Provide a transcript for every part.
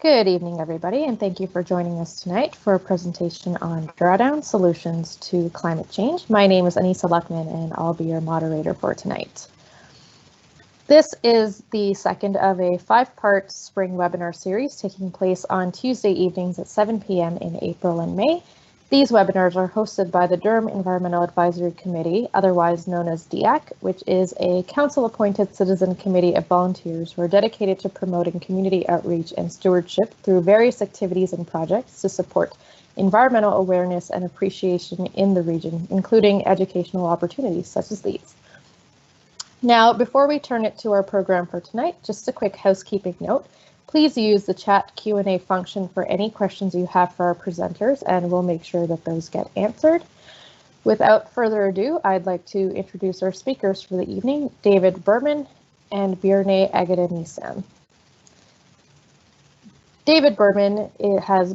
Good evening, everybody, and thank you for joining us tonight for a presentation on Drawdown Solutions to Climate Change. My name is Anissa Luckman, and I'll be your moderator for tonight. This is the second of a 5-part spring webinar series taking place on Tuesday evenings at 7 p.m. in April and May. These webinars are hosted by the Durham Environmental Advisory Committee, otherwise known as DEAC, which is a council-appointed citizen committee of volunteers who are dedicated to promoting community outreach and stewardship through various activities and projects to support environmental awareness and appreciation in the region, including educational opportunities such as these. Now, before we turn it to our program for tonight, just a quick housekeeping note. Please use the chat Q&A function for any questions you have for our presenters, and we'll make sure that those get answered. Without further ado, I'd like to introduce our speakers for the evening, David Berman and Bjørne Agade-Nissen. David Berman has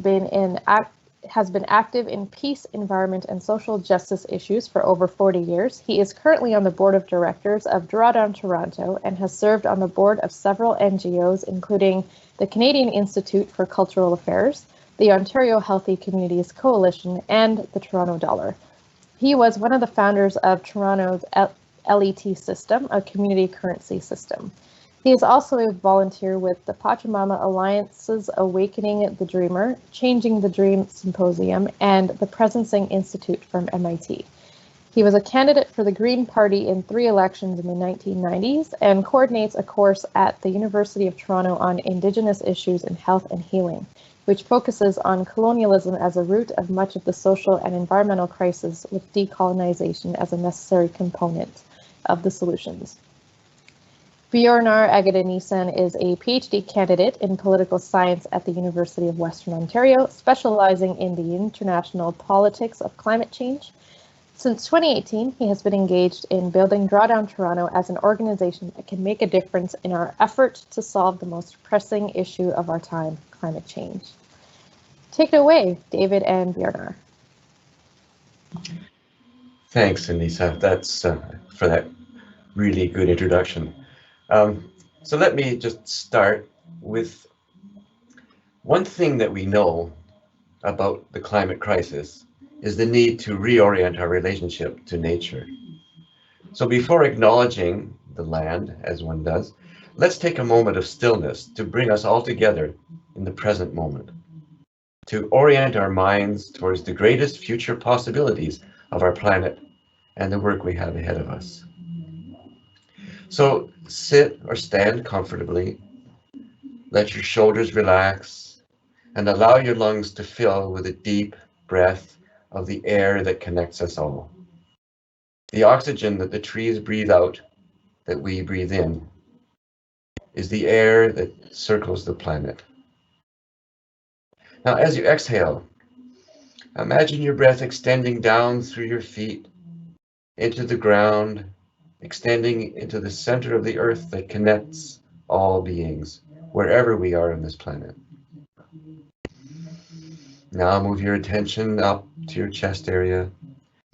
been active in peace, environment, and social justice issues for over 40 years. He is currently on the board of directors of Drawdown Toronto and has served on the board of several NGOs, including the Canadian Institute for Cultural Affairs, the Ontario Healthy Communities Coalition, and the Toronto Dollar. He was one of the founders of Toronto's LET system, a community currency system. He is also a volunteer with the Pachamama Alliance's Awakening the Dreamer, Changing the Dream Symposium, and the Presencing Institute from MIT. He was a candidate for the Green Party in 3 elections in the 1990s and coordinates a course at the University of Toronto on Indigenous issues in health and healing, which focuses on colonialism as a root of much of the social and environmental crisis, with decolonization as a necessary component of the solutions. Bjørne Agade-Nissen is a PhD candidate in political science at the University of Western Ontario, specializing in the international politics of climate change. Since 2018, he has been engaged in building Drawdown Toronto as an organization that can make a difference in our effort to solve the most pressing issue of our time, climate change. Take it away, David and Bjørne. Thanks, Anissa. That's for that really good introduction. So let me just start with one thing that we know about the climate crisis is the need to reorient our relationship to nature. So before acknowledging the land, as one does, let's take a moment of stillness to bring us all together in the present moment, to orient our minds towards the greatest future possibilities of our planet and the work we have ahead of us. So sit or stand comfortably, let your shoulders relax, and allow your lungs to fill with a deep breath of the air that connects us all. The oxygen that the trees breathe out, that we breathe in, is the air that circles the planet. Now, as you exhale, imagine your breath extending down through your feet, into the ground, extending into the center of the earth that connects all beings, wherever we are on this planet. Now move your attention up to your chest area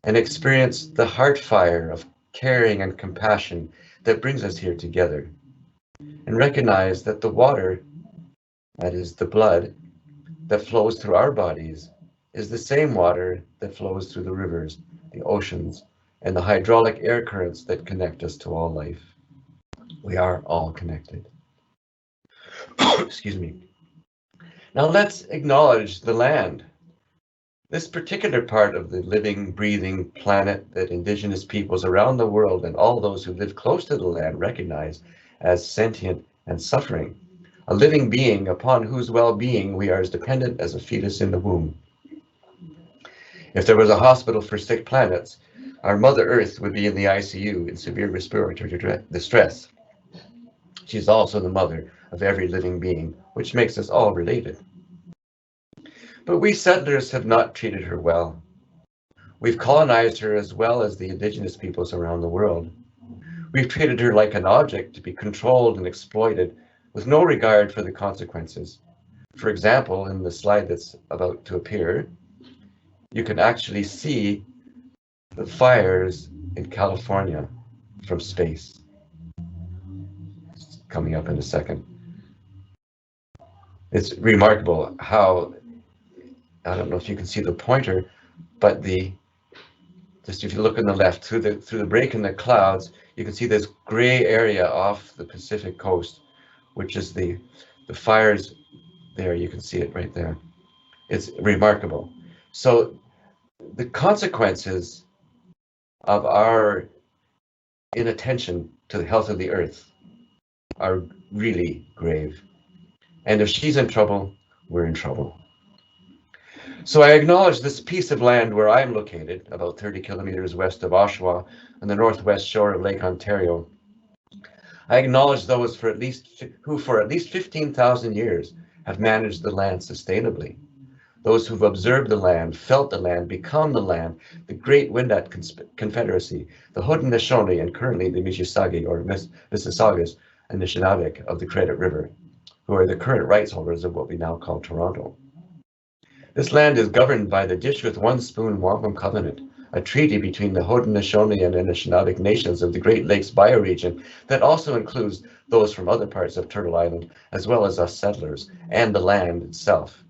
and experience the heart fire of caring and compassion that brings us here together. And recognize that the water, that is the blood, that flows through our bodies is the same water that flows through the rivers, the oceans, and the hydraulic air currents that connect us to all life. We are all connected. Excuse me. Now let's acknowledge the land. This particular part of the living, breathing planet that Indigenous peoples around the world and all those who live close to the land recognize as sentient and suffering, a living being upon whose well-being we are as dependent as a fetus in the womb. If there was a hospital for sick planets, our Mother Earth would be in the ICU in severe respiratory distress. She's also the mother of every living being, which makes us all related. But we settlers have not treated her well. We've colonized her as well as the Indigenous peoples around the world. We've treated her like an object to be controlled and exploited with no regard for the consequences. For example, in the slide that's about to appear, you can actually see the fires in California from space. It's coming up in a second. It's remarkable how, I don't know if you can see the pointer, but just if you look on the left through the break in the clouds, you can see this gray area off the Pacific coast, which is the fires there. You can see it right there. It's remarkable. So the consequences of our inattention to the health of the earth are really grave. And if she's in trouble, we're in trouble. So I acknowledge this piece of land where I'm located, about 30 kilometers west of Oshawa on the northwest shore of Lake Ontario. I acknowledge those who for at least 15,000 years have managed the land sustainably. Those who've observed the land, felt the land, become the land, the Great Wendat Confederacy, the Haudenosaunee, and currently the Mississauga or Mississaugas and Anishinaabe of the Credit River, who are the current rights holders of what we now call Toronto. This land is governed by the Dish with One Spoon Wampum Covenant, a treaty between the Haudenosaunee and Anishinaabe nations of the Great Lakes bioregion that also includes those from other parts of Turtle Island, as well as us settlers, and the land itself.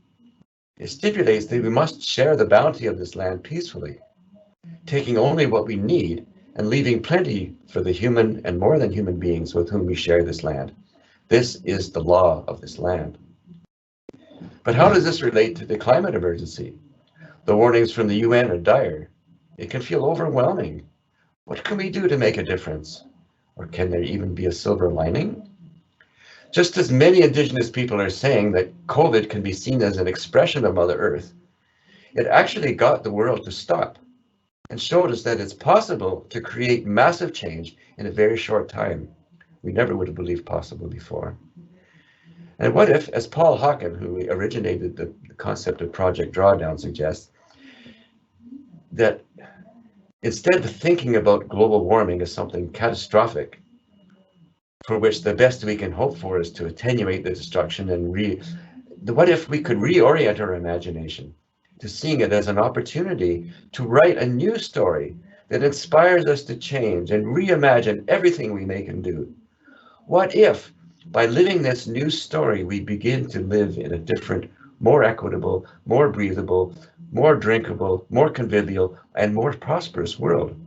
It stipulates that we must share the bounty of this land peacefully, taking only what we need and leaving plenty for the human and more than human beings with whom we share this land. This is the law of this land. But how does this relate to the climate emergency? The warnings from the UN are dire. It can feel overwhelming. What can we do to make a difference? Or can there even be a silver lining? Just as many Indigenous people are saying that COVID can be seen as an expression of Mother Earth, it actually got the world to stop and showed us that it's possible to create massive change in a very short time. We never would have believed possible before. And what if, as Paul Hawken, who originated the concept of Project Drawdown, suggests, that instead of thinking about global warming as something catastrophic, for which the best we can hope for is to attenuate the destruction, and what if we could reorient our imagination to seeing it as an opportunity to write a new story that inspires us to change and reimagine everything we make and do? What if, by living this new story, we begin to live in a different, more equitable, more breathable, more drinkable, more convivial, and more prosperous world?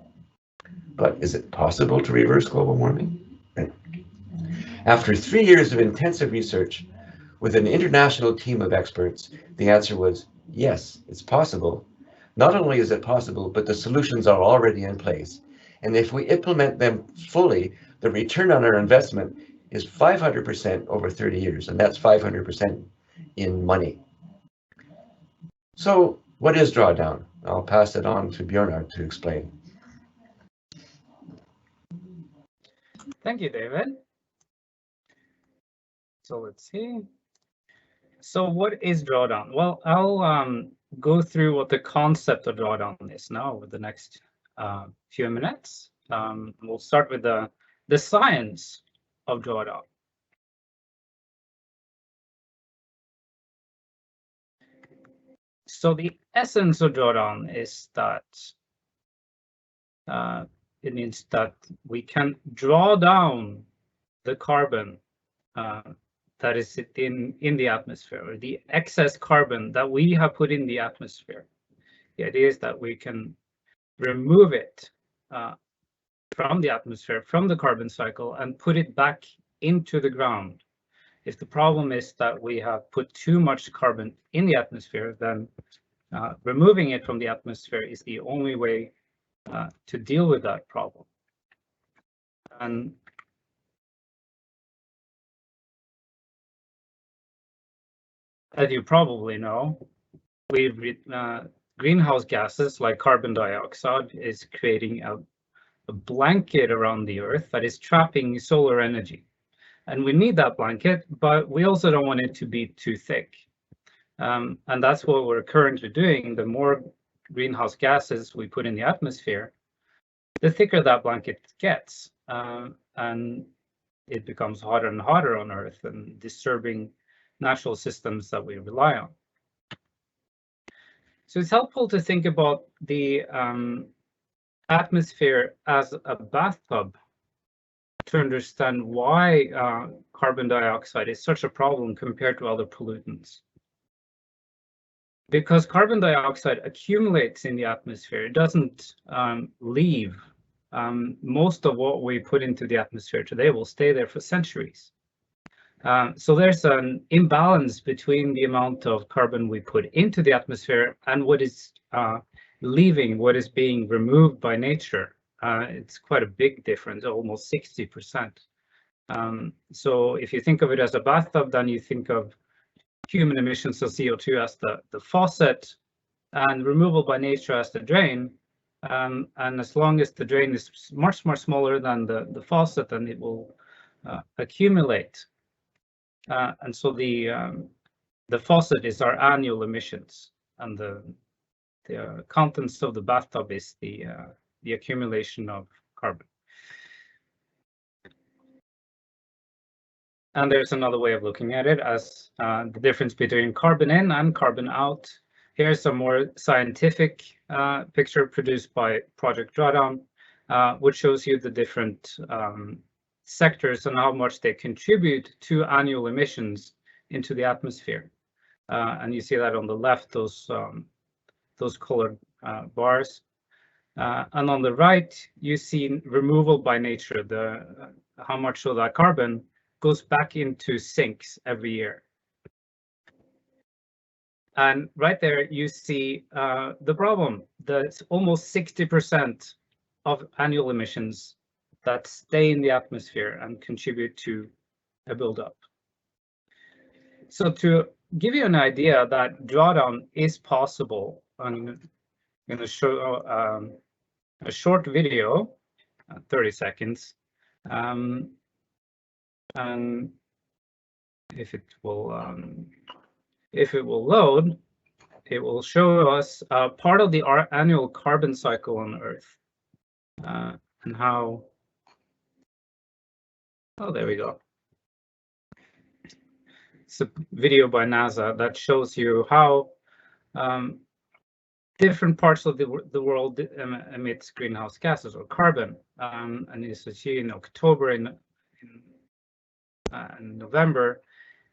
But is it possible to reverse global warming? After 3 years of intensive research with an international team of experts, the answer was yes, it's possible. Not only is it possible, but the solutions are already in place. And if we implement them fully, the return on our investment is 500% over 30 years, and that's 500% in money. So what is Drawdown? I'll pass it on to Bjornar to explain. Thank you, David. So let's see. So what is Drawdown? Well, I'll go through what the concept of Drawdown is now over the next few minutes. We'll start with the science of Drawdown. So the essence of Drawdown is that it means that we can draw down the carbon that is in the atmosphere, or the excess carbon that we have put in the atmosphere. The idea is that we can remove it from the atmosphere, from the carbon cycle, and put it back into the ground. If the problem is that we have put too much carbon in the atmosphere, then removing it from the atmosphere is the only way to deal with that problem. And as you probably know, greenhouse gases like carbon dioxide is creating a blanket around the Earth that is trapping solar energy. And we need that blanket, but we also don't want it to be too thick. And that's what we're currently doing. The more greenhouse gases we put in the atmosphere, the thicker that blanket gets. And it becomes hotter and hotter on Earth and disturbing natural systems that we rely on. So it's helpful to think about the atmosphere as a bathtub to understand why carbon dioxide is such a problem compared to other pollutants. Because carbon dioxide accumulates in the atmosphere, it doesn't leave. Most of what we put into the atmosphere today will stay there for centuries. So there's an imbalance between the amount of carbon we put into the atmosphere and what is leaving, what is being removed by nature. It's quite a big difference, almost 60%. So if you think of it as a bathtub, then you think of human emissions of CO2 as the faucet and removal by nature as the drain. And as long as the drain is much more smaller than the faucet, then it will accumulate. And so the faucet is our annual emissions, and the contents of the bathtub is the accumulation of carbon. And there's another way of looking at it as the difference between carbon in and carbon out. Here's a more scientific picture produced by Project Drawdown, which shows you the different sectors and how much they contribute to annual emissions into the atmosphere. And you see that on the left, those colored bars. And on the right, you see removal by nature, how much of that carbon goes back into sinks every year. And right there, you see the problem. That's almost 60% of annual emissions that stay in the atmosphere and contribute to a buildup. So to give you an idea that drawdown is possible, I'm going to show a short video, 30 seconds. And if it will load, it will show us part of the annual carbon cycle on Earth, and how. Oh, there we go. It's a video by NASA that shows you how different parts of the world emits greenhouse gases or carbon, and as you see in October and November,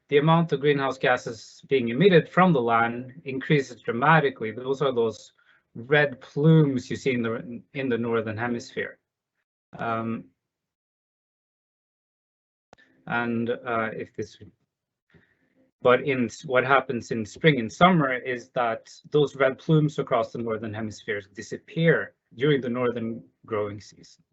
the amount of greenhouse gases being emitted from the land increases dramatically. Those are those red plumes you see in the northern hemisphere. But what happens in spring and summer is that those red plumes across the northern hemisphere disappear during the northern growing season.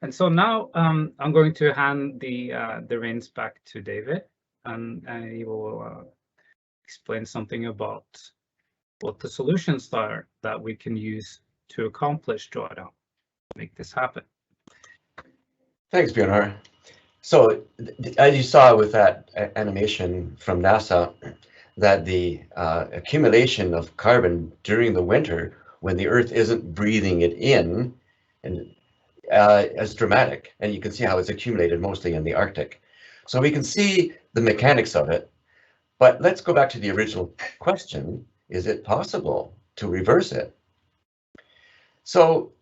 And so now I'm going to hand the reins back to David, and he will explain something about what the solutions are that we can use to accomplish drawdown, make this happen. Thanks, Björnar. So as you saw with that animation from NASA, that the accumulation of carbon during the winter, when the Earth isn't breathing it in, and is dramatic, and you can see how it's accumulated mostly in the Arctic. So we can see the mechanics of it, but let's go back to the original question. Is it possible to reverse it? So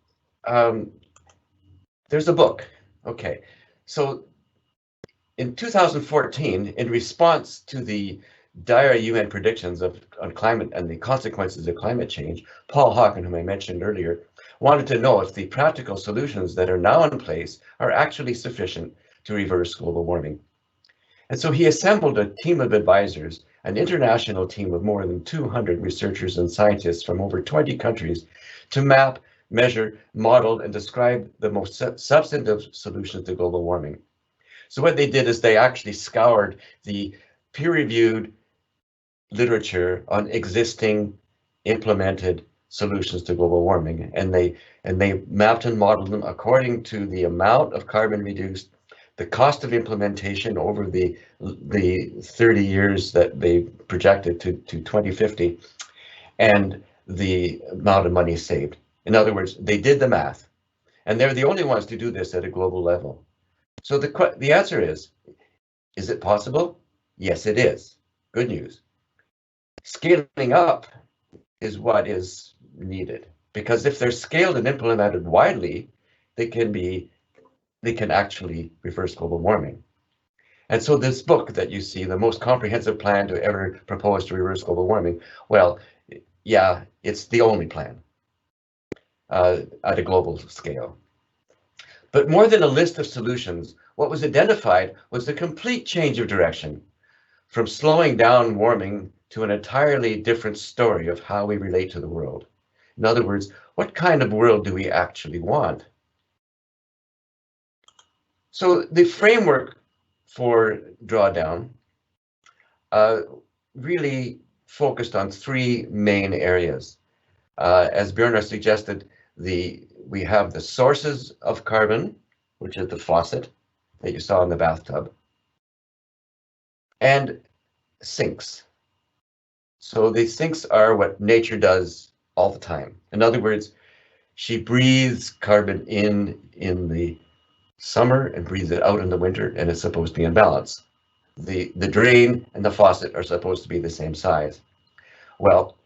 there's a book. Okay, so in 2014, in response to the dire UN predictions on climate and the consequences of climate change, Paul Hawken, whom I mentioned earlier, wanted to know if the practical solutions that are now in place are actually sufficient to reverse global warming. And so he assembled a team of advisors, an international team of more than 200 researchers and scientists from over 20 countries, to map, measure, model, and describe the most substantive solutions to global warming. So what they did is they actually scoured the peer-reviewed literature on existing implemented solutions to global warming, and they mapped and modeled them according to the amount of carbon reduced, the cost of implementation over the 30 years that they projected to 2050, and the amount of money saved. In other words, they did the math, and they're the only ones to do this at a global level. So the answer is it possible? Yes, it is. Good news. Scaling up is what is needed, because if they're scaled and implemented widely, they can actually reverse global warming. And so this book that you see, the most comprehensive plan to ever propose to reverse global warming, well, yeah, it's the only plan at a global scale. But more than a list of solutions, what was identified was a complete change of direction, from slowing down warming to an entirely different story of how we relate to the world. In other words, what kind of world do we actually want? So the framework for Drawdown really focused on three main areas. As Björnar suggested, we have the sources of carbon, which is the faucet that you saw in the bathtub, and sinks. So the sinks are what nature does all the time. In other words, she breathes carbon in the summer and breathes it out in the winter, and it's supposed to be in balance. The drain and the faucet are supposed to be the same size. Well,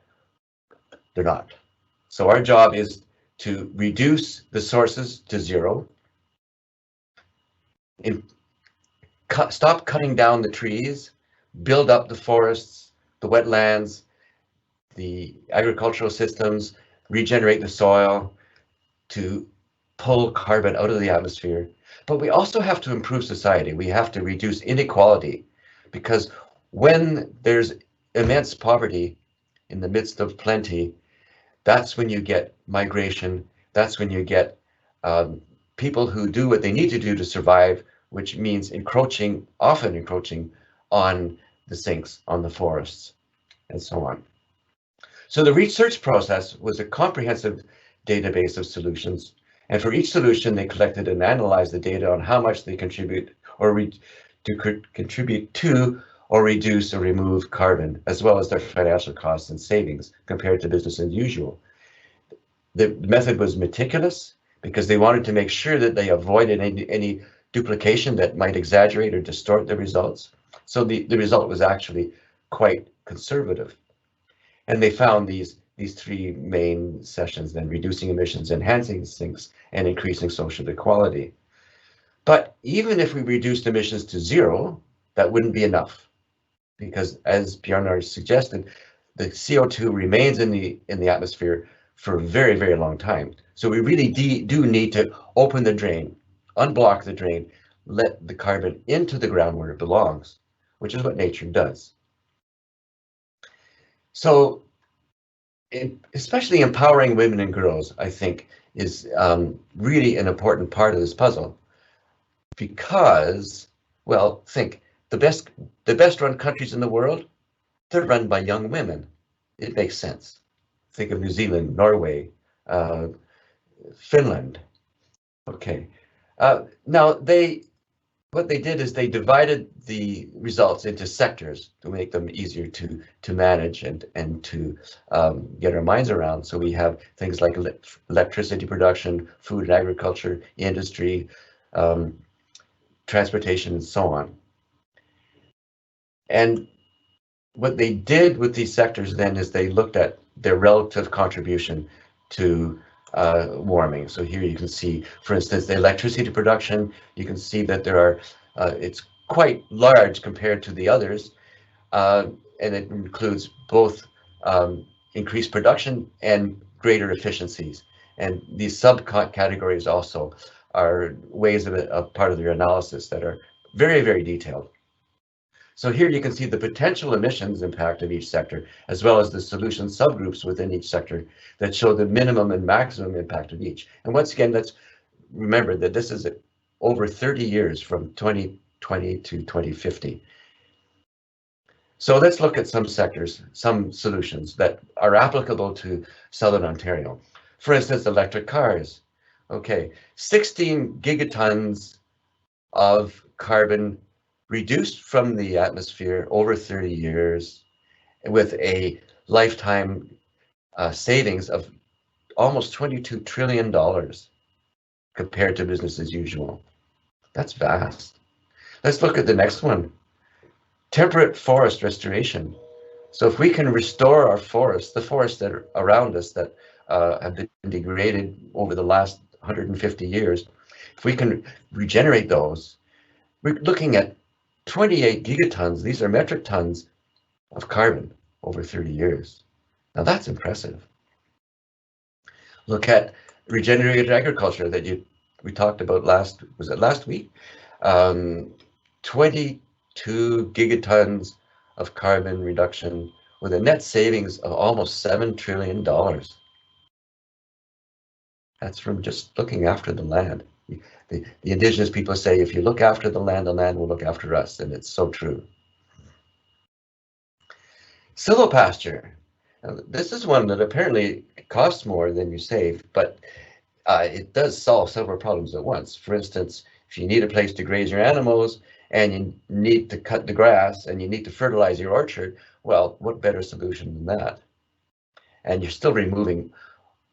they're not. So our job is to reduce the sources to zero, stop cutting down the trees, build up the forests, the wetlands, the agricultural systems, regenerate the soil to pull carbon out of the atmosphere. But we also have to improve society. We have to reduce inequality, because when there's immense poverty in the midst of plenty, that's when you get migration. That's when you get people who do what they need to do to survive, which means often encroaching on the sinks, on the forests, and so on. So the research process was a comprehensive database of solutions, and for each solution they collected and analyzed the data on how much they contribute contribute to or reduce or remove carbon, as well as their financial costs and savings compared to business as usual. The method was meticulous because they wanted to make sure that they avoided any duplication that might exaggerate or distort the results. So the result was actually quite conservative. And they found these three main sessions, then: reducing emissions, enhancing sinks, and increasing social equality. But even if we reduced emissions to zero, that wouldn't be enough, because as Björnar suggested, the CO2 remains in the atmosphere for a very, very long time. So we really do need to open the drain, unblock the drain, let the carbon into the ground where it belongs, which is what nature does. So especially empowering women and girls, I think, is really an important part of this puzzle, because, well, think, the best run countries in the world, they're run by young women. It makes sense. Think of New Zealand, Norway, Finland. Okay. Now what they did is they divided the results into sectors to make them easier to manage and to get our minds around. So we have things like electricity production, food and agriculture, industry, transportation, and so on. And what they did with these sectors then is they looked at their relative contribution to warming. So here you can see, for instance, the electricity production. You can see that there are, it's quite large compared to the others, and it includes both increased production and greater efficiencies. And these subcategories also are ways of part of their analysis that are very, very detailed. So here you can see the potential emissions impact of each sector, as well as the solution subgroups within each sector that show the minimum and maximum impact of each. And once again, let's remember that this is over 30 years, from 2020 to 2050. So let's look at some sectors, some solutions that are applicable to Southern Ontario. For instance, electric cars. Okay, 16 gigatons of carbon reduced from the atmosphere over 30 years, with a lifetime savings of almost $22 trillion compared to business as usual. That's vast. Let's look at the next one. Temperate forest restoration. So if we can restore our forests, the forests that are around us that have been degraded over the last 150 years, if we can regenerate those, we're looking at 28 gigatons. These are metric tons of carbon over 30 years. Now that's impressive. Look at regenerative agriculture that we talked about last week? 22 gigatons of carbon reduction with a net savings of almost $7 trillion. That's from just looking after the land. The indigenous people say, if you look after the land will look after us, and it's so true. Silvopasture. Now, this is one that apparently costs more than you save, but it does solve several problems at once. For instance, if you need a place to graze your animals and you need to cut the grass and you need to fertilize your orchard, well, what better solution than that? And you're still removing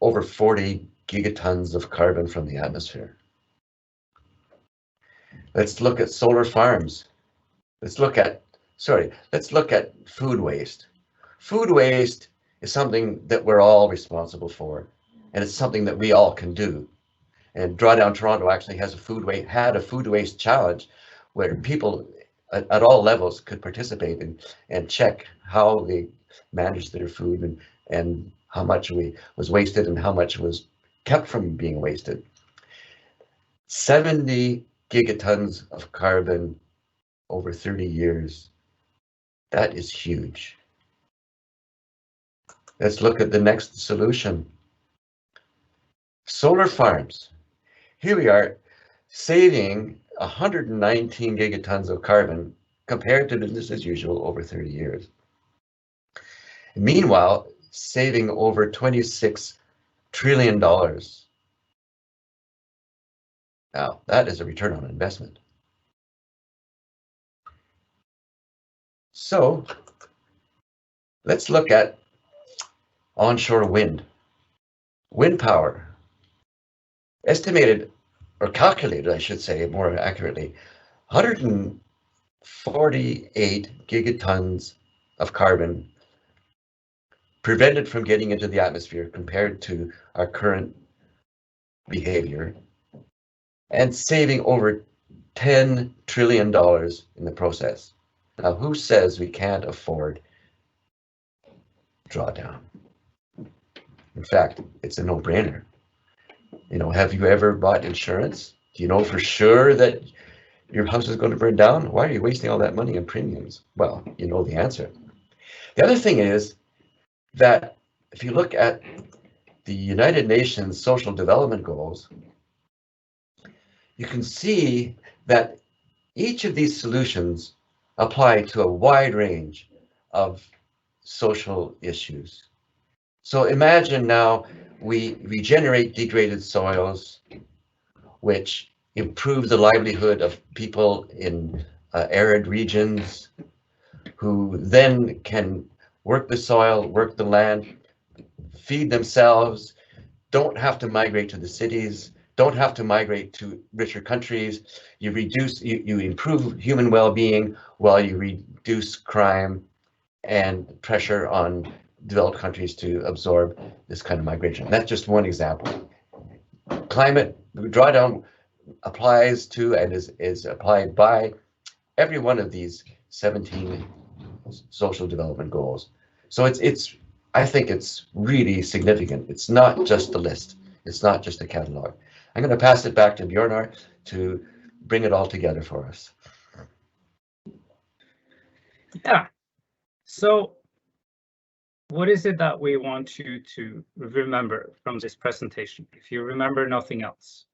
over 40 gigatons of carbon from the atmosphere. Let's look at solar farms. Let's look at food waste. Food waste is something that we're all responsible for, and it's something that we all can do. And Drawdown Toronto actually has had a food waste challenge where people at all levels could participate and check how they managed their food and how much was wasted and how much was kept from being wasted. 70 gigatons of carbon over 30 years. That is huge. Let's look at the next solution. Solar farms. Here we are saving 119 gigatons of carbon compared to business as usual over 30 years. Meanwhile, saving over $26 trillion. Now, that is a return on investment. So, let's look at onshore wind. Wind power. Estimated, or calculated, I should say more accurately, 148 gigatons of carbon prevented from getting into the atmosphere compared to our current behavior, and saving over $10 trillion in the process. Now, who says we can't afford Drawdown? In fact, it's a no-brainer. You know, have you ever bought insurance? Do you know for sure that your house is going to burn down? Why are you wasting all that money on premiums? Well, you know the answer. The other thing is that if you look at the United Nations Social Development Goals, you can see that each of these solutions apply to a wide range of social issues. So imagine now we regenerate degraded soils, which improve the livelihood of people in arid regions, who then can work the soil, work the land, feed themselves, don't have to migrate to the cities, don't have to migrate to richer countries. You improve human well-being while you reduce crime and pressure on developed countries to absorb this kind of migration. That's just one example. Climate Drawdown applies to and is applied by every one of these 17 social development goals. So I think it's really significant. It's not just a list. It's not just a catalog. I'm going to pass it back to Bjornar to bring it all together for us. Yeah. So what is it that we want you to remember from this presentation? If you remember nothing else,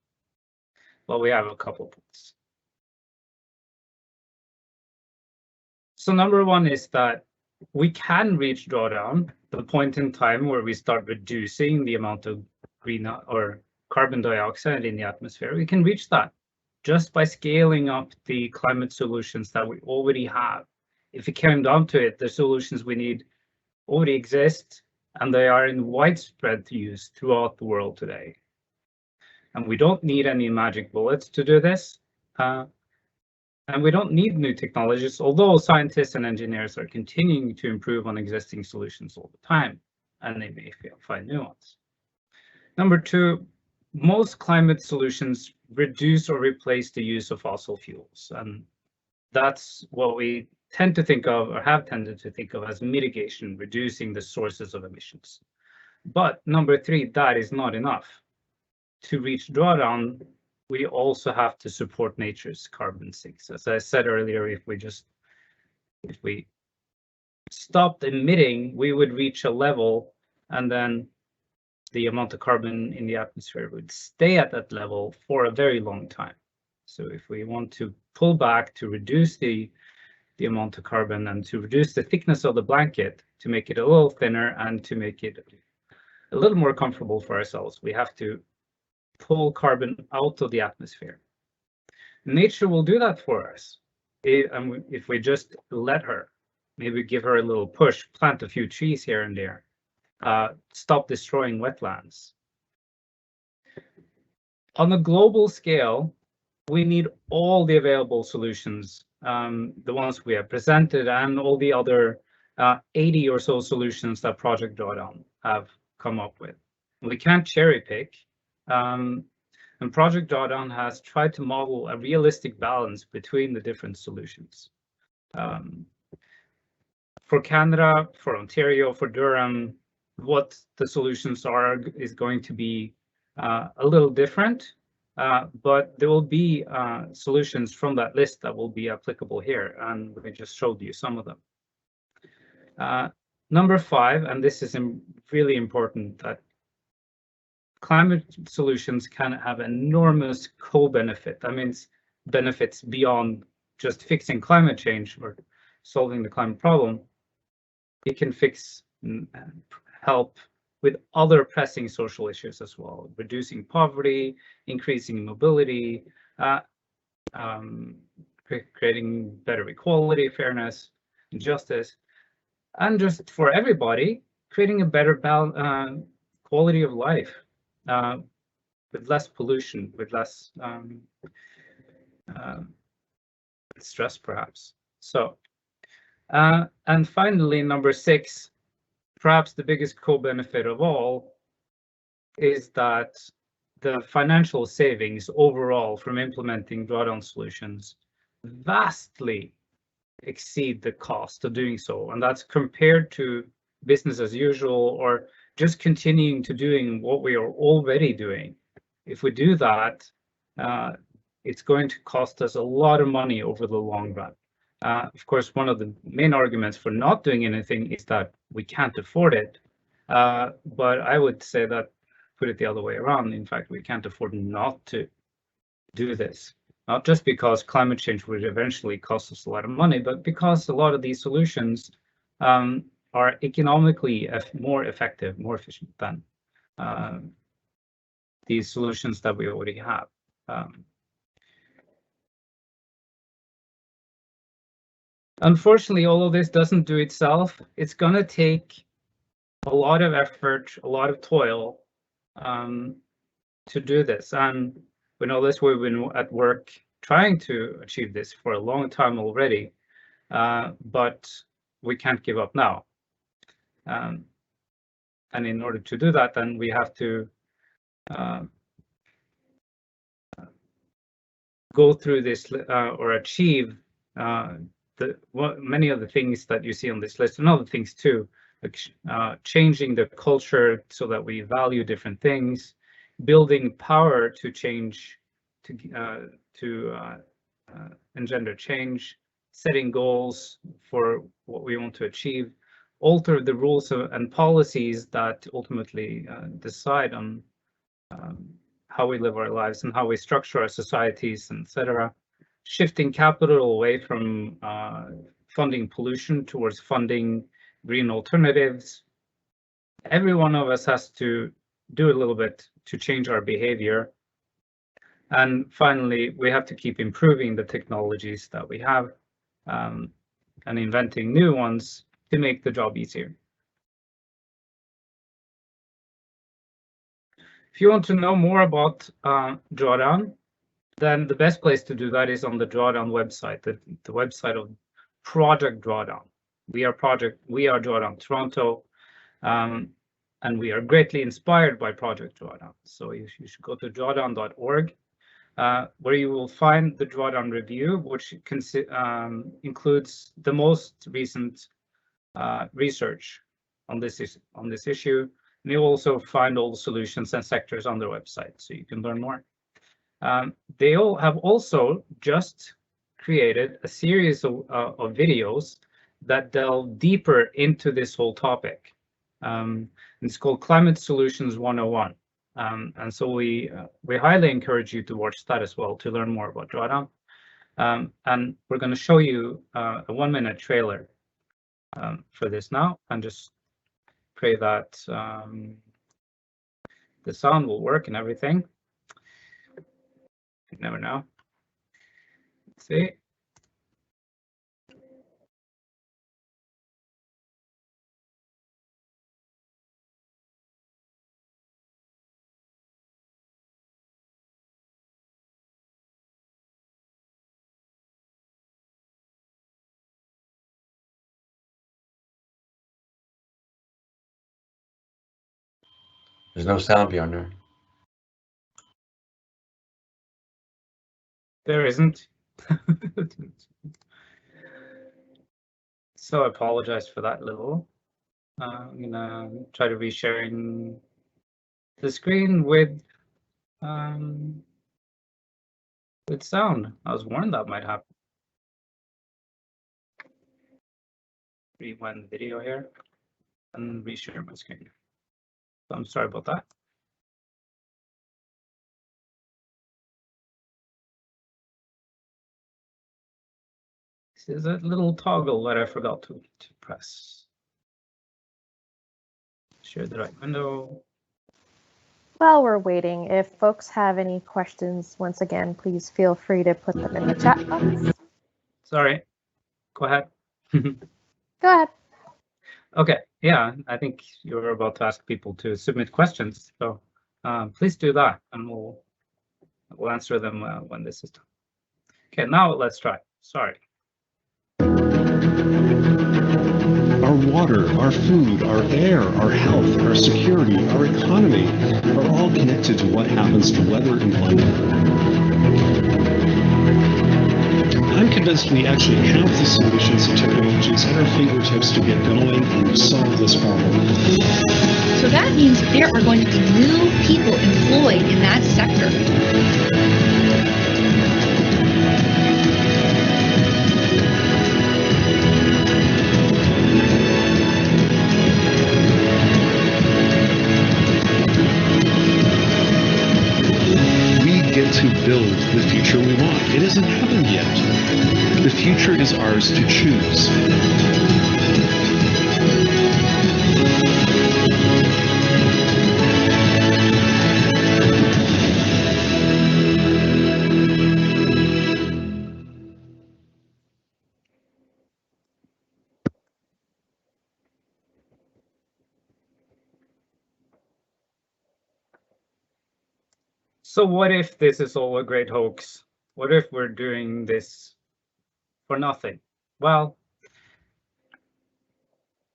well, we have a couple points. So number one is that we can reach Drawdown, the point in time where we start reducing the amount of carbon dioxide in the atmosphere. We can reach that just by scaling up the climate solutions that we already have. If it came down to it, the solutions we need already exist, and they are in widespread use throughout the world today. And we don't need any magic bullets to do this. And we don't need new technologies, although scientists and engineers are continuing to improve on existing solutions all the time, and they may find new ones. Number two, most climate solutions reduce or replace the use of fossil fuels. And that's what we tend to think of, or have tended to think of, as mitigation, reducing the sources of emissions. But number three, that is not enough. To reach drawdown, we also have to support nature's carbon sinks. As I said earlier, if we stopped emitting, we would reach a level, and then the amount of carbon in the atmosphere would stay at that level for a very long time. So if we want to pull back to reduce the amount of carbon and to reduce the thickness of the blanket, to make it a little thinner and to make it a little more comfortable for ourselves, we have to pull carbon out of the atmosphere. Nature will do that for us if we just let her. Maybe give her a little push, plant a few trees here and there, stop destroying wetlands. On a global scale, we need all the available solutions, the ones we have presented and all the other 80 or so solutions that Project Drawdown have come up with. We can't cherry pick. And Project Drawdown has tried to model a realistic balance between the different solutions. For Canada, for Ontario, for Durham, what the solutions are is going to be a little different, but there will be solutions from that list that will be applicable here, and we just showed you some of them. Number 5, and this is really important, that climate solutions can have enormous co-benefit. That means benefits beyond just fixing climate change or solving the climate problem. It can fix and help with other pressing social issues as well, reducing poverty, increasing mobility, creating better equality, fairness, and justice, and just for everybody, creating a better quality of life with less pollution, with less stress, perhaps. So, and finally, number 6, perhaps the biggest co-benefit of all is that the financial savings overall from implementing drawdown solutions vastly exceed the cost of doing so. And that's compared to business as usual or just continuing to doing what we are already doing. If we do that, it's going to cost us a lot of money over the long run. Of course, one of the main arguments for not doing anything is that we can't afford it. But I would say that, put it the other way around. In fact, we can't afford not to do this. Not just because climate change would eventually cost us a lot of money, but because a lot of these solutions are economically more effective, more efficient than these solutions that we already have. Unfortunately, all of this doesn't do itself. It's going to take a lot of effort, a lot of toil to do this. And we know this, we've been at work trying to achieve this for a long time already, but we can't give up now. And in order to do that, then we have to go through this or achieve many of the things that you see on this list, and other things too, like changing the culture so that we value different things, building power to change, to engender change, setting goals for what we want to achieve, alter the rules and policies that ultimately decide on how we live our lives and how we structure our societies, etc. Shifting capital away from funding pollution towards funding green alternatives. Every one of us has to do a little bit to change our behavior. And finally, we have to keep improving the technologies that we have and inventing new ones to make the job easier. If you want to know more about Drawdown, then the best place to do that is on the Drawdown website, the website of Project Drawdown. We are Drawdown Toronto, and we are greatly inspired by Project Drawdown. So you should go to drawdown.org, where you will find the Drawdown review, which includes the most recent research on this issue. And you'll also find all the solutions and sectors on their website, so you can learn more. They all have also just created a series of videos that delve deeper into this whole topic. It's called Climate Solutions 101. And so we highly encourage you to watch that as well to learn more about Drawdown. And we're going to show you a 1-minute trailer for this now, and just pray that the sound will work and everything. You never know. Let's see. There's no sound beyond there. There isn't. So I apologize for that little. I'm gonna try to be sharing the screen with sound. I was warned that might happen. Rewind the video here and reshare my screen. So I'm sorry about that. This is a little toggle that I forgot to press. Share the right window. While we're waiting, if folks have any questions, once again, please feel free to put them in the chat box. Sorry, go ahead. Go ahead. Okay, yeah, I think you were about to ask people to submit questions, so please do that, and we'll answer them when this is done. Okay, now let's try. Sorry. Our water, our food, our air, our health, our security, our economy are all connected to what happens to weather in London. I'm convinced we actually have the solutions and technologies at our fingertips to get going and solve this problem. So that means there are going to be new people employed in that sector. To build the future we want. It hasn't happened yet. The future is ours to choose. So what if this is all a great hoax? What if we're doing this for nothing? Well,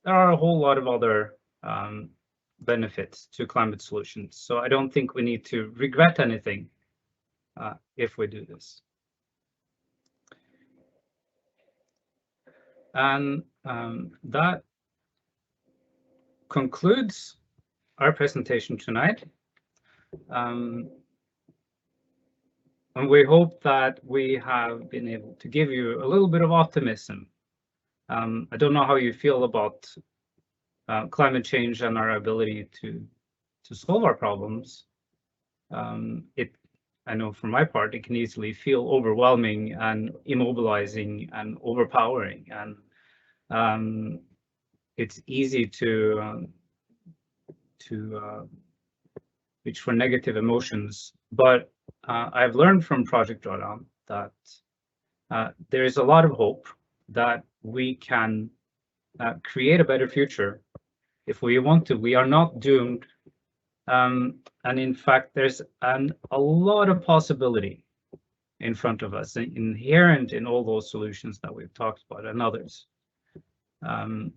there are a whole lot of other benefits to climate solutions. So I don't think we need to regret anything if we do this. And that concludes our presentation tonight. And we hope that we have been able to give you a little bit of optimism. I don't know how you feel about climate change and our ability to solve our problems. I know for my part, it can easily feel overwhelming and immobilizing and overpowering, and it's easy to reach for negative emotions. But I've learned from Project Drawdown that there is a lot of hope that we can create a better future if we want to. We are not doomed. And in fact, there's a lot of possibility in front of us, inherent in all those solutions that we've talked about and others. And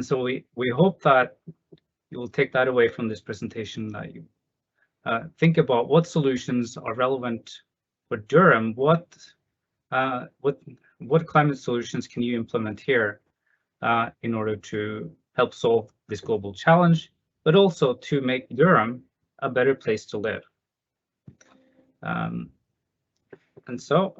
so we hope that you will take that away from this presentation, that you think about what solutions are relevant for Durham. What climate solutions can you implement here in order to help solve this global challenge, but also to make Durham a better place to live. And so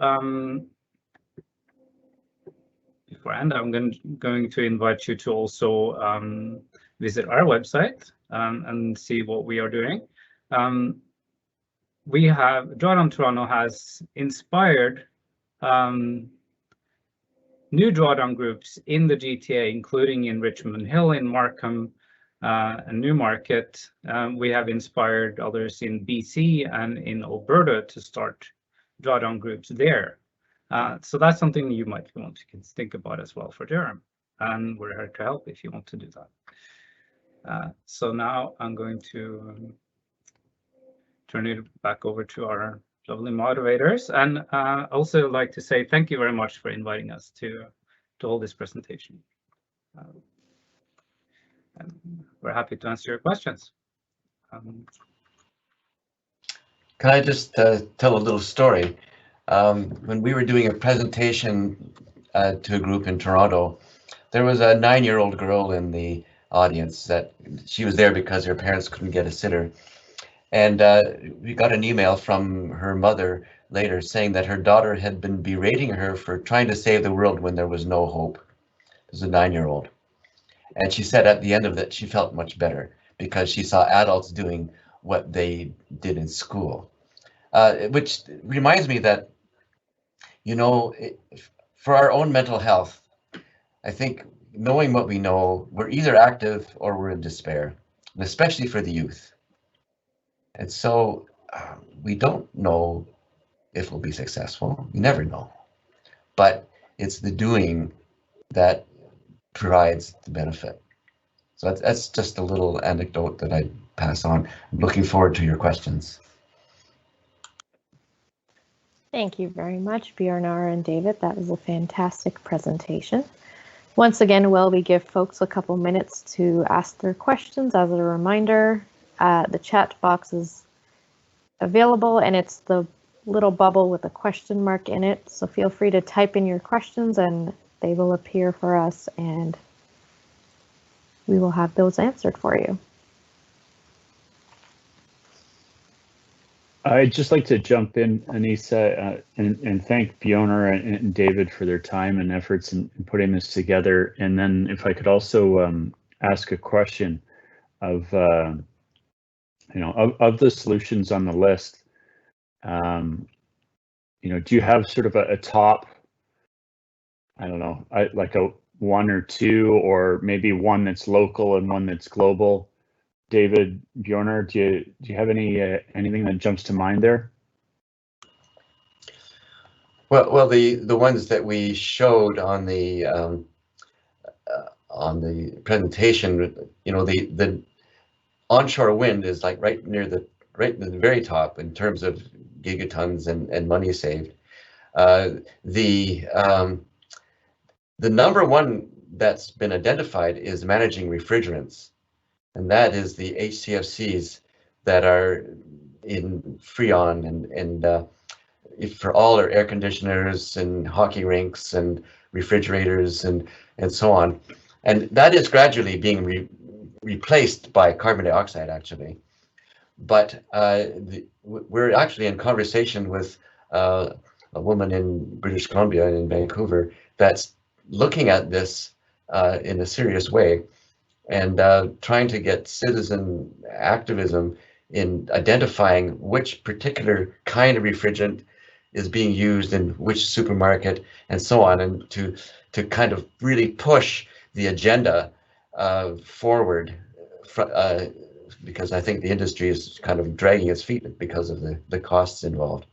before I end, I'm going to invite you to also visit our website and see what we are doing. We have, Drawdown Toronto has inspired new drawdown groups in the GTA, including in Richmond Hill, in Markham, and Newmarket. We have inspired others in BC and in Alberta to start drawdown groups there. So that's something you might want to think about as well for Durham, and we're here to help if you want to do that. So now I'm going to turn it back over to our lovely moderators, and also like to say thank you very much for inviting us to hold this presentation. And we're happy to answer your questions. Can I just tell a little story? When we were doing a presentation to a group in Toronto, there was a 9-year-old girl in the audience that she was there because her parents couldn't get a sitter. And we got an email from her mother later saying that her daughter had been berating her for trying to save the world when there was no hope. It was a 9-year-old. And she said at the end of it, she felt much better because she saw adults doing what they did in school. Which reminds me that, you know, for our own mental health, I think knowing what we know, we're either active or we're in despair, and especially for the youth. And so we don't know if we'll be successful. We never know. But it's the doing that provides the benefit. So that's just a little anecdote that I pass on. I'm looking forward to your questions. Thank you very much, Bjornar and David. That was a fantastic presentation. Once again, while we give folks a couple minutes to ask their questions, as a reminder, the chat box is available and it's the little bubble with a question mark in it. So feel free to type in your questions and they will appear for us and we will have those answered for you. I'd just like to jump in, Anissa, and thank Bjornar and David for their time and efforts in putting this together. And then if I could also ask a question of, you know, of the solutions on the list, you know, do you have sort of a top, I don't know, like a 1 or 2, or maybe one that's local and one that's global? David, Bjornar, do you have anything that jumps to mind there? Well, the ones that we showed on the presentation, you know, the onshore wind is like right at the very top in terms of gigatons and money saved. The number one that's been identified is managing refrigerants. And that is the HCFCs that are in Freon and for all our air conditioners and hockey rinks and refrigerators and so on. And that is gradually being replaced by carbon dioxide, actually. But we're actually in conversation with a woman in British Columbia, in Vancouver, that's looking at this in a serious way, and trying to get citizen activism in identifying which particular kind of refrigerant is being used in which supermarket and so on, and to kind of really push the agenda forward, because I think the industry is kind of dragging its feet because of the costs involved.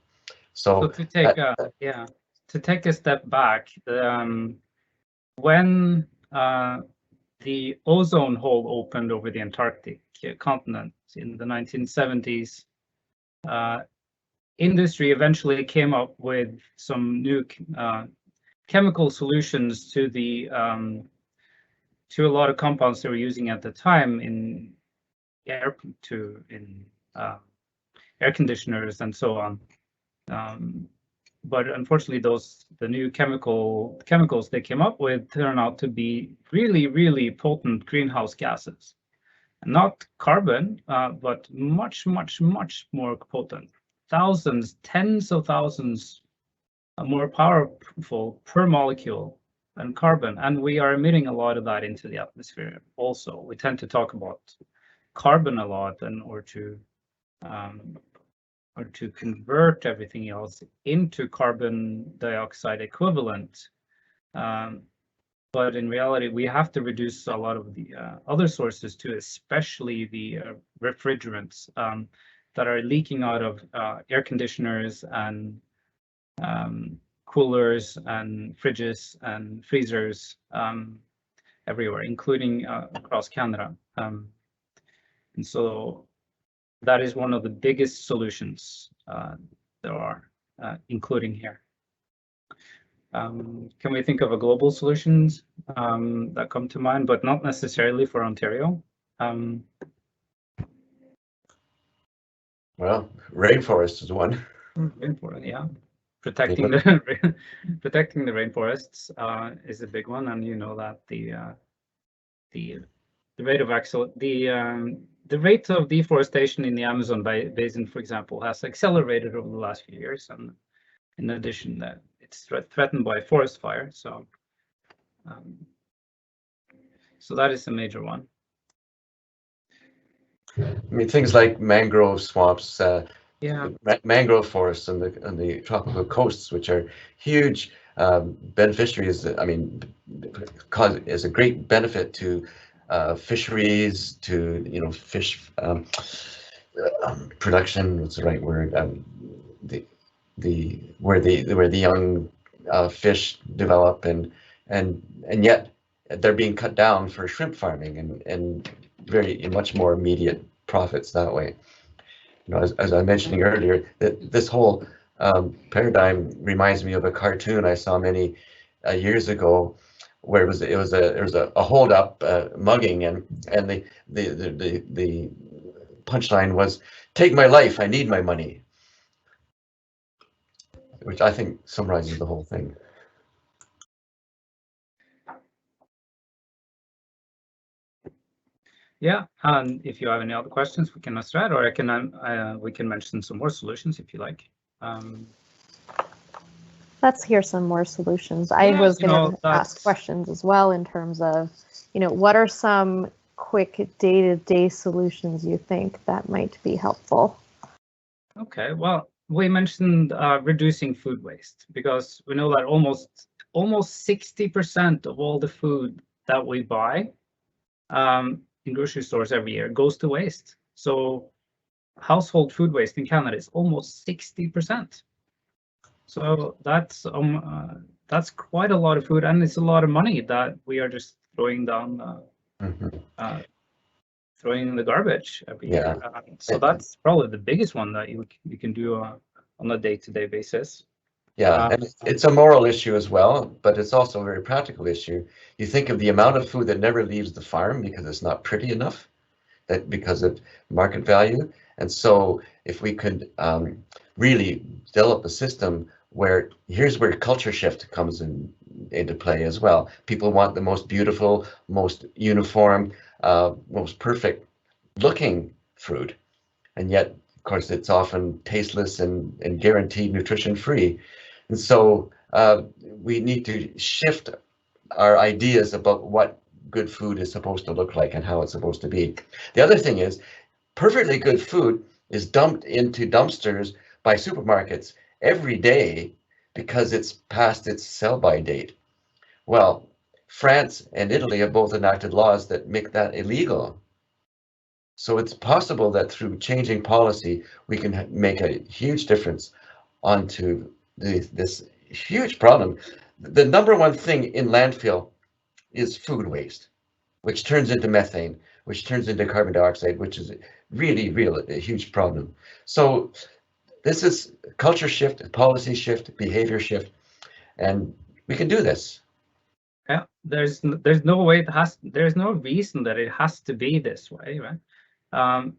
So to take to take a step back, when the ozone hole opened over the Antarctic continent in the 1970s, industry eventually came up with some new chemical solutions to the to a lot of compounds they were using at the time in air conditioners and so on. But unfortunately, the new chemicals they came up with turn out to be really, really potent greenhouse gases. Not carbon, but much, much, much more potent. Thousands, tens of thousands more powerful per molecule than carbon. And we are emitting a lot of that into the atmosphere also. We tend to talk about carbon a lot, and or to convert everything else into carbon dioxide equivalent. But in reality, we have to reduce a lot of the other sources too, especially the refrigerants that are leaking out of air conditioners and coolers and fridges and freezers everywhere, including across Canada. And so that is one of the biggest solutions there are, including here. Can we think of a global solutions that come to mind, but not necessarily for Ontario? Well, rainforest is one. Rainforest, yeah. Protecting the protecting the rainforests is a big one, and you know that the rate of the rate of deforestation in the Amazon basin, for example, has accelerated over the last few years, and in addition, that it's threatened by forest fire. So, so that is a major one. I mean, things like mangrove swamps, Yeah, mangrove forests on the tropical coasts, which are huge beneficiaries. I mean, is a great benefit to fisheries, to fish production. What's the right word? Where the young fish develop, and yet they're being cut down for shrimp farming and much more immediate profits that way. As I was mentioning earlier, that this whole paradigm reminds me of a cartoon I saw many years ago, where there was a hold up mugging, and the punchline was, "Take my life, I need my money," which I think summarizes the whole thing. yeah. And if you have any other questions, we can answer that, or we can mention some more solutions if you like. Let's hear some more solutions. I was going to ask questions as well in terms of, what are some quick day-to-day solutions you think that might be helpful? Okay, well, we mentioned reducing food waste, because we know that almost 60% of all the food that we buy in grocery stores every year goes to waste. So household food waste in Canada is almost 60%. So that's quite a lot of food, and it's a lot of money that we are just throwing down, throwing in the garbage every year. So that's probably the biggest one that you can do on a day-to-day basis. Yeah, and it's a moral issue as well, but it's also a very practical issue. You think of the amount of food that never leaves the farm because it's not pretty enough, that because of market value. And so if we could really develop a system where here's where culture shift comes into play as well. People want the most beautiful, most uniform, most perfect looking food. And yet, of course, it's often tasteless and guaranteed nutrition free. And so we need to shift our ideas about what good food is supposed to look like and how it's supposed to be. The other thing is, perfectly good food is dumped into dumpsters by supermarkets every day because it's past its sell-by date. Well, France and Italy have both enacted laws that make that illegal. So it's possible that through changing policy, we can make a huge difference onto this huge problem. The number one thing in landfill is food waste, which turns into methane, which turns into carbon dioxide, which is really a huge problem. So this is culture shift, policy shift, behavior shift, and we can do this. Yeah, there's no way there's no reason that it has to be this way, right?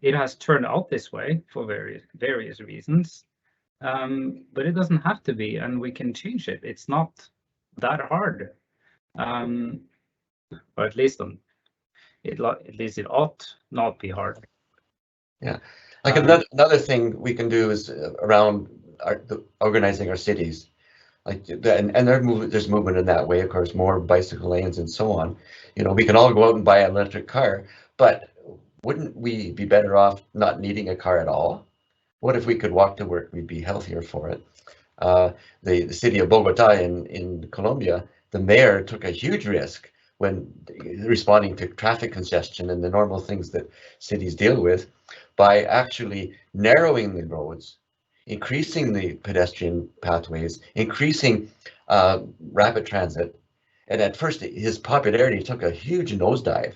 It has turned out this way for various reasons, but it doesn't have to be, and we can change it. It's not that hard, or at least it ought not be hard. Yeah, like another thing we can do is around organizing our cities. Like and there's movement in that way, of course, more bicycle lanes and so on. We can all go out and buy an electric car, but wouldn't we be better off not needing a car at all? What if we could walk to work? We'd be healthier for it. The city of Bogota in Colombia, the mayor took a huge risk when responding to traffic congestion and the normal things that cities deal with by actually narrowing the roads, increasing the pedestrian pathways, increasing rapid transit. And at first, his popularity took a huge nosedive.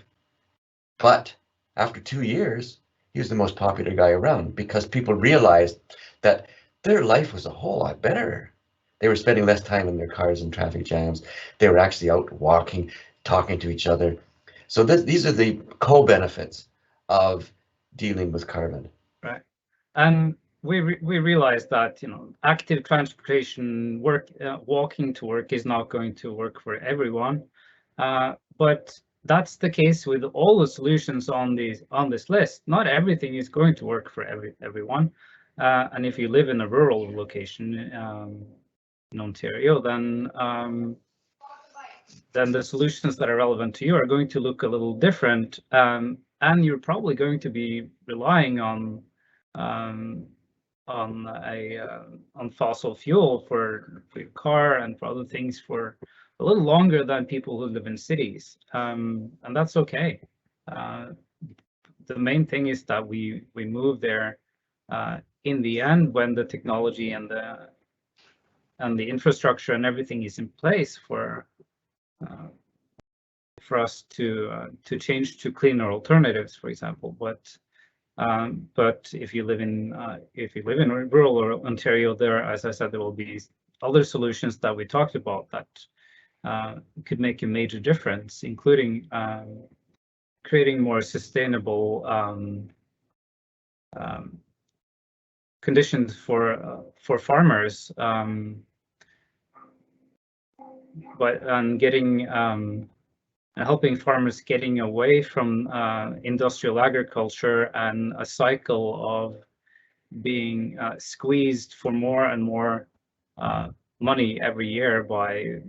But after 2 years, he was the most popular guy around because people realized that their life was a whole lot better. They were spending less time in their cars and traffic jams. They were actually out walking, talking to each other. So these are the co-benefits of dealing with carbon. Right. And we realize that active transportation, walking to work is not going to work for everyone, but that's the case with all the solutions on this list. Not everything is going to work for everyone, and if you live in a rural location in Ontario, then the solutions that are relevant to you are going to look a little different, and you're probably going to be relying on fossil fuel for your car and for other things for a little longer than people who live in cities, and that's okay. The main thing is that we move there in the end when the technology and the infrastructure and everything is in place for us to change to cleaner alternatives, for example. But if you live in rural Ontario, as I said, there will be other solutions that we talked about that could make a major difference, including creating more sustainable conditions for farmers, and helping farmers getting away from industrial agriculture and a cycle of being squeezed for more and more money every year by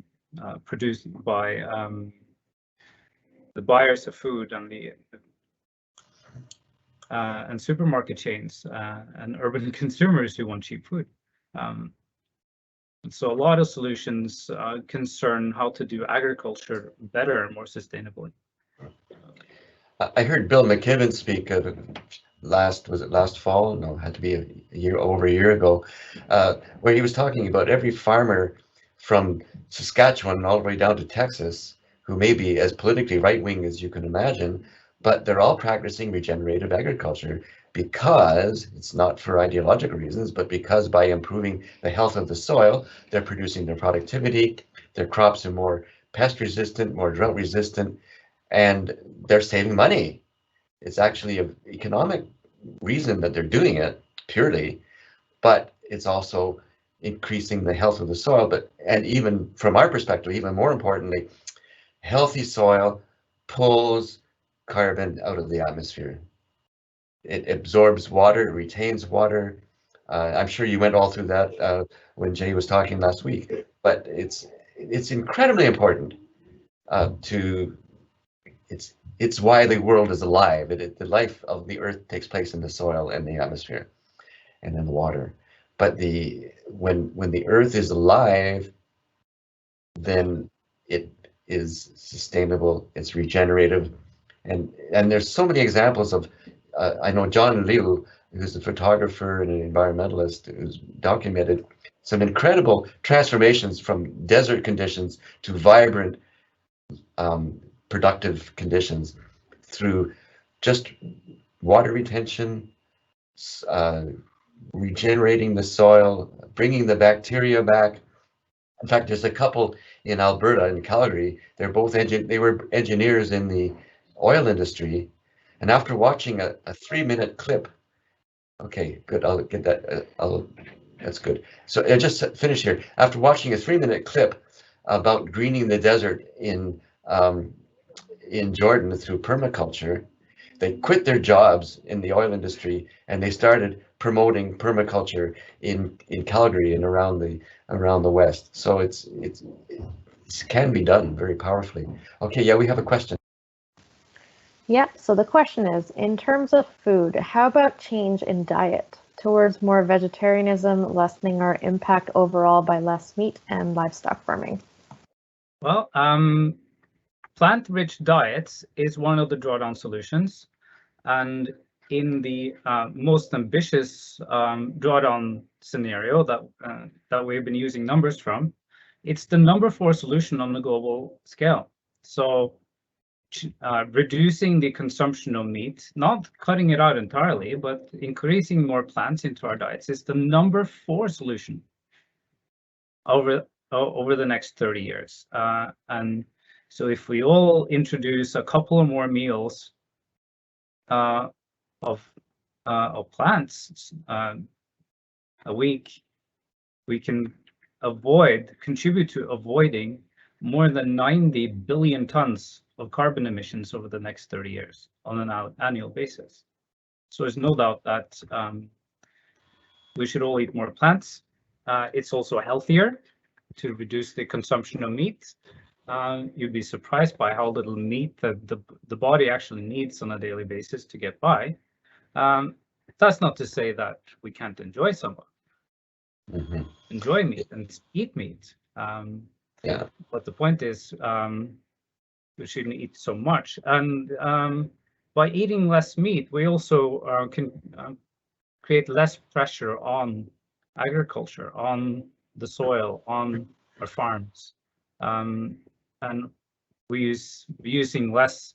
the buyers of food and supermarket chains and urban consumers who want cheap food. So a lot of solutions concern how to do agriculture better and more sustainably. I heard Bill McKibben speak last fall? No, it had to be over a year ago, where he was talking about every farmer from Saskatchewan all the way down to Texas, who may be as politically right-wing as you can imagine, but they're all practicing regenerative agriculture because it's not for ideological reasons, but because by improving the health of the soil, they're producing their productivity, their crops are more pest resistant, more drought resistant, and they're saving money. It's actually an economic reason that they're doing it purely, but it's also increasing the health of the soil. And even from our perspective, even more importantly, healthy soil pulls carbon out of the atmosphere. It absorbs water, it retains water. I'm sure you went all through that when Jay was talking last week, but it's incredibly important it's why the world is alive. The life of the earth takes place in the soil and the atmosphere and in the water. But when the earth is alive, then it is sustainable, it's regenerative, and there's so many examples of I know John Liu, who's a photographer and an environmentalist, who's documented some incredible transformations from desert conditions to vibrant productive conditions through just water retention, regenerating the soil, bringing the bacteria back. In fact, there's a couple in Alberta and Calgary. They were engineers in the oil industry, and after watching a 3-minute clip, okay, good. I'll get that. That's good. So I just finished here. After watching a 3-minute clip about greening the desert in Jordan through permaculture, they quit their jobs in the oil industry and they started promoting permaculture in Calgary and around the West. So it can be done very powerfully. Okay, yeah, we have a question. Yeah, so the question is, in terms of food, how about change in diet towards more vegetarianism, lessening our impact overall by less meat and livestock farming? Well, plant-rich diets is one of the drawdown solutions. And in the most ambitious drawdown scenario that we've been using numbers from, it's the number 4 solution on the global scale. So reducing the consumption of meat, not cutting it out entirely, but increasing more plants into our diets is the number 4 solution over the next 30 years. And so if we all introduce a couple of more meals of plants a week, we can contribute to avoiding more than 90 billion tons of carbon emissions over the next 30 years on an annual basis. So there's no doubt that we should all eat more plants. It's also healthier to reduce the consumption of meat. You'd be surprised by how little meat that the body actually needs on a daily basis to get by. That's not to say that we can't enjoy some of it. Enjoy meat and eat meat. Yeah. But the point is, we shouldn't eat so much. And by eating less meat, we also can create less pressure on agriculture, on the soil, on our farms. And we're using less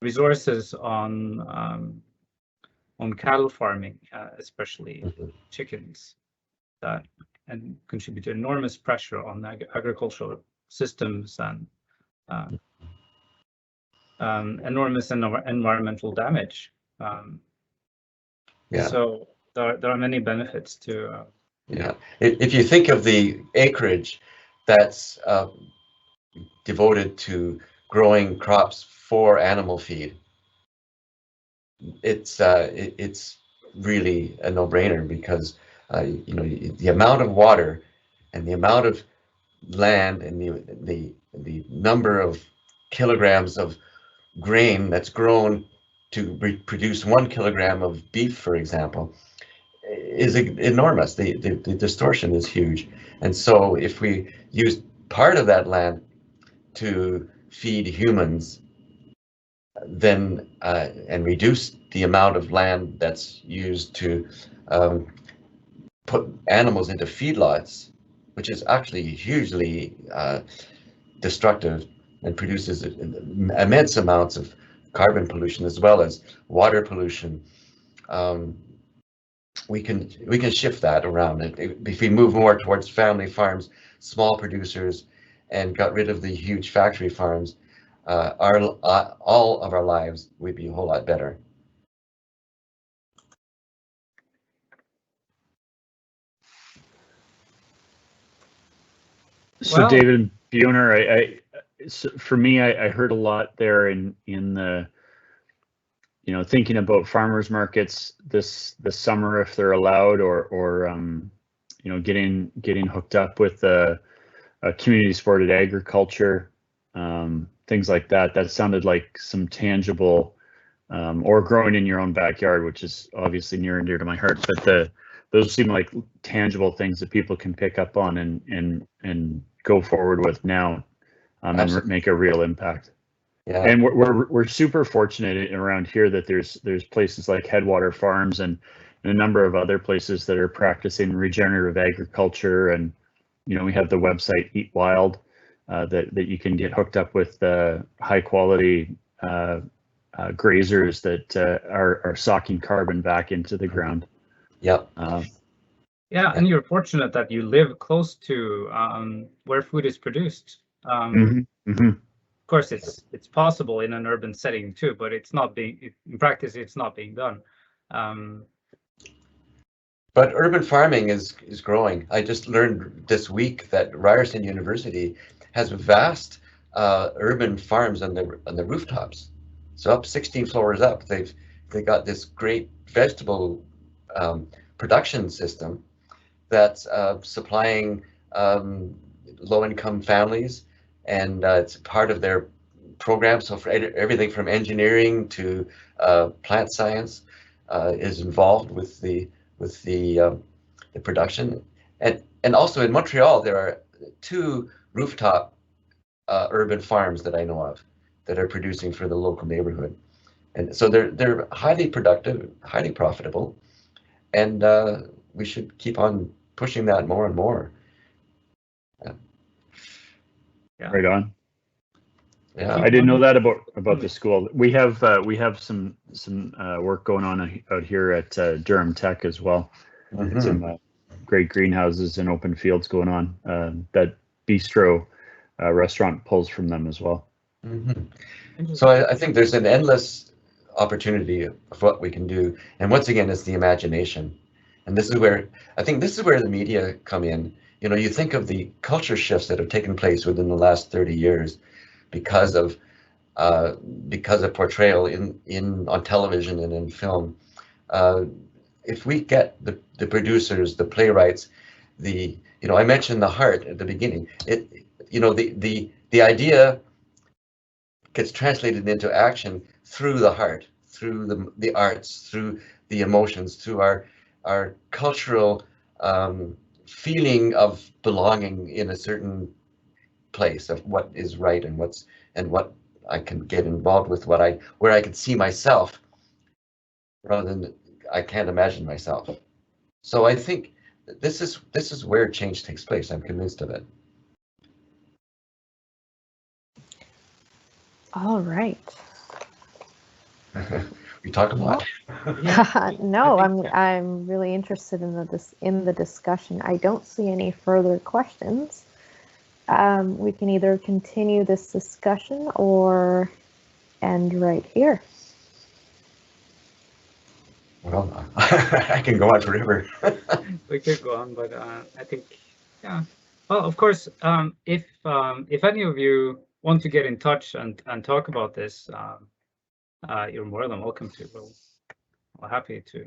resources on cattle farming, especially chickens, and contribute to enormous pressure on agricultural systems and enormous environmental damage. Yeah. So there are many benefits to. Yeah, if you think of the acreage that's devoted to growing crops for animal feed, it's really a no-brainer because the amount of water and the amount of land and the number of kilograms of grain that's grown to produce 1 kilogram of beef, for example, is enormous. The distortion is huge. And so if we use part of that land to feed humans, then and reduce the amount of land that's used to put animals into feedlots, which is actually hugely destructive and produces immense amounts of carbon pollution as well as water pollution. We can shift that around. If we move more towards family farms, small producers, and got rid of the huge factory farms, all of our lives would be a whole lot better. So Well, David Buhner, for me, I heard a lot there in the, thinking about farmers markets this summer if they're allowed, or getting hooked up with a community supported agriculture, things like that. That sounded like some tangible, or growing in your own backyard, which is obviously near and dear to my heart. But those seem like tangible things that people can pick up on and go forward with now, and make a real impact. Yeah. And we're super fortunate around here that there's places like Headwater Farms and a number of other places that are practicing regenerative agriculture, and we have the website Eat Wild that you can get hooked up with high quality grazers that are sucking carbon back into the ground. Yep. Yeah, and you're fortunate that you live close to where food is produced. Of course, it's possible in an urban setting too, but it's not being in practice. It's not being done. But urban farming is growing. I just learned this week that Ryerson University has vast urban farms on the rooftops. So up 16 floors up, they got this great vegetable production system that's supplying low-income families, and it's part of their program. So for everything from engineering to plant science is involved with the production, and also in Montreal there are 2 rooftop urban farms that I know of that are producing for the local neighborhood, and so they're highly productive, highly profitable, and we should keep on pushing that more and more. Yeah. Right on. Yeah, I didn't know that about the school. We have some work going on out here at Durham Tech as well. Some great greenhouses and open fields going on. That bistro restaurant pulls from them as well. So I think there's an endless opportunity of what we can do, and once again, it's the imagination. And this is where I think the media come in. You know, you think of the culture shifts that have taken place within the last 30 years because of portrayal on television and in film. If we get the producers, the playwrights, I mentioned the heart at the beginning. The idea gets translated into action through the heart, through the arts, through the emotions, through our cultural feeling of belonging in a certain place, of what is right and what I can get involved with, where I can see myself rather than I can't imagine myself. So I think this is where change takes place. I'm convinced of it. All right. We talk a lot. No, I'm really interested in the discussion. I don't see any further questions. We can either continue this discussion or end right here. Well, I can go on forever. We could go on, but I think, yeah. Well, of course, if any of you want to get in touch and talk about this, you're more than welcome to. We're happy to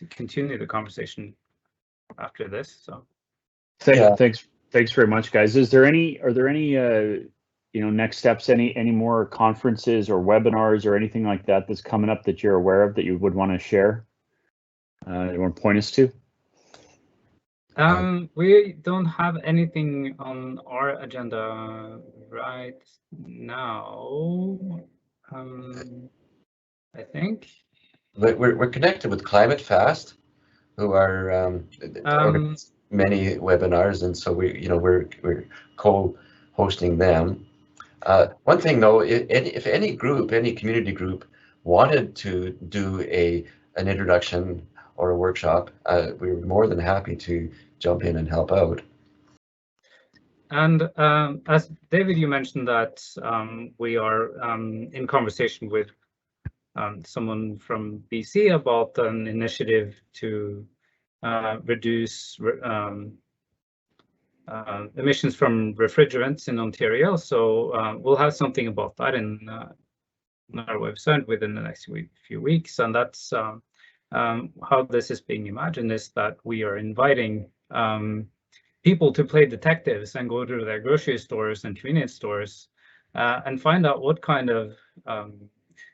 continue the conversation after this. So, thanks very much, guys. Are there any next steps? Any more conferences or webinars or anything like that that's coming up that you're aware of that you would want to share? You want to point us to? We don't have anything on our agenda right now. I think. We're connected with Climate Fast, who are many webinars, and so we're co-hosting them. One thing though, if any community group wanted to do an introduction or a workshop, we were more than happy to jump in and help out. And as David, you mentioned that we are in conversation with someone from BC about an initiative to reduce emissions from refrigerants in Ontario. So we'll have something about that on our website within the next few weeks. And that's how this is being imagined, is that we are inviting people to play detectives and go to their grocery stores and convenience stores and find out what kind of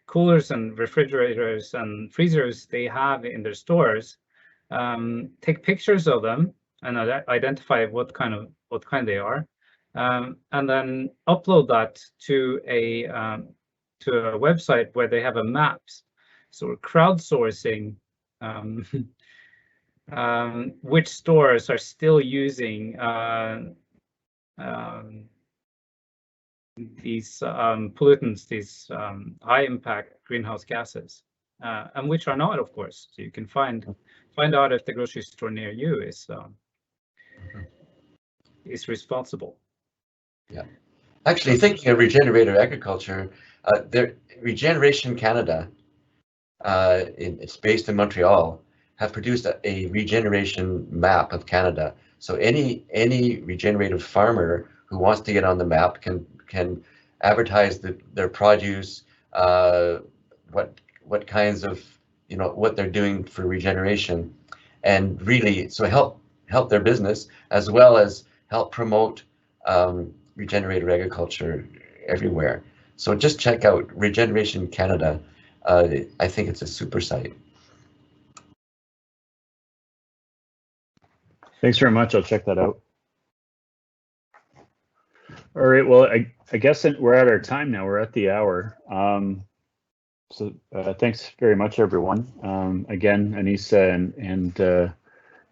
coolers and refrigerators and freezers they have in their stores, take pictures of them and identify what kind they are, and then upload that to a website where they have a maps. So we're crowdsourcing which stores are still using these pollutants, these high impact greenhouse gases, and which are not, of course. So you can find out if the grocery store near you is responsible. Yeah, actually, thinking of regenerative agriculture, Regeneration Canada, it's based in Montreal, have produced a regeneration map of Canada. So any regenerative farmer who wants to get on the map can advertise their produce, what kinds of, what they're doing for regeneration, and really so help their business as well as help promote regenerative agriculture everywhere. So just check out Regeneration Canada. I think it's a super site. Thanks very much. I'll check that out. All right. Well, I guess we're at our time now. We're at the hour. So thanks very much, everyone. Again, Anissa and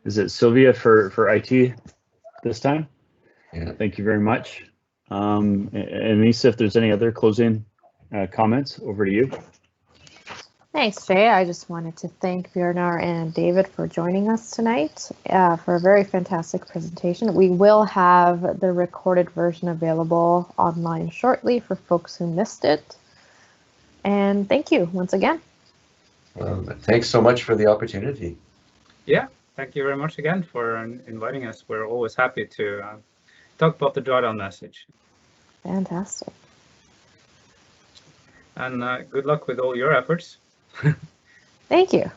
is it Sylvia for IT this time? Yeah. Thank you very much. Anissa, if there's any other closing comments, over to you. Thanks, Jay. I just wanted to thank Bjornar and David for joining us tonight for a very fantastic presentation. We will have the recorded version available online shortly for folks who missed it. And thank you once again. Thanks so much for the opportunity. Yeah, thank you very much again for inviting us. We're always happy to talk about the Drawdown message. Fantastic. And good luck with all your efforts. Thank you.